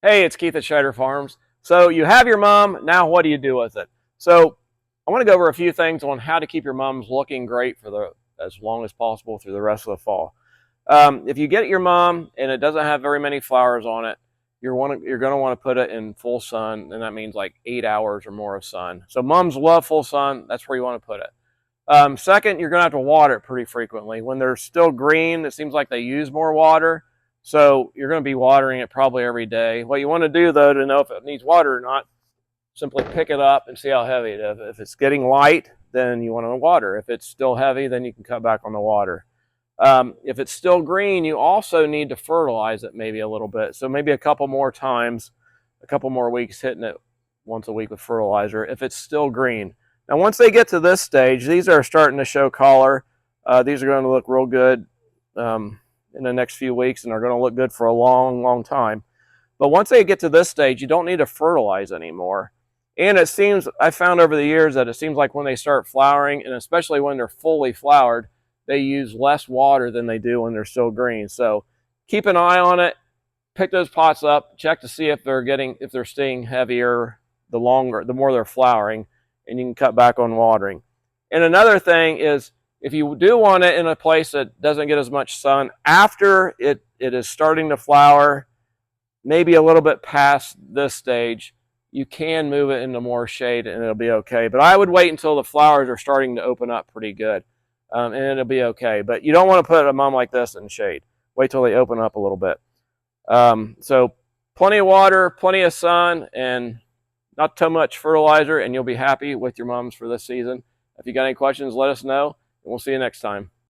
Hey, it's Keith at Shadier Farms. So you have your mum, now what do you do with it? So I want to go over a few things on how to keep your mums looking great for as long as possible through the rest of the fall. If you get your mum and it doesn't have very many flowers on it, you're going to want to put it in full sun, and that means like 8 hours or more of sun. So mums love full sun. That's where you want to put it. Second, you're going to have to water it pretty frequently. When they're still green, it seems like they use more water. So you're going to be watering it probably every day. What you want to do, though, to know if it needs water or not, simply pick it up and see how heavy it is. If it's getting light, then you want to water. If it's still heavy, then you can cut back on the water. If it's still green, you also need to fertilize it maybe a little bit. So maybe a couple more times, a couple more weeks hitting it once a week with fertilizer if it's still green. Now, once they get to this stage, these are starting to show color. These are going to look real good in the next few weeks, and are going to look good for a long, long time. But once they get to this stage, you don't need to fertilize anymore. And it seems, I found over the years that it seems like when they start flowering, and especially when they're fully flowered, they use less water than they do when they're still green. So keep an eye on it. Pick those pots up. Check to see if they're staying heavier the more they're flowering, and you can cut back on watering. And another thing is, if you do want it in a place that doesn't get as much sun, after it is starting to flower, maybe a little bit past this stage, you can move it into more shade and it'll be okay. But I would wait until the flowers are starting to open up pretty good, and it'll be okay. But you don't want to put a mum like this in shade. Wait till they open up a little bit. So plenty of water, plenty of sun, and not too much fertilizer, and you'll be happy with your mums for this season. If you got any questions, let us know, and we'll see you next time.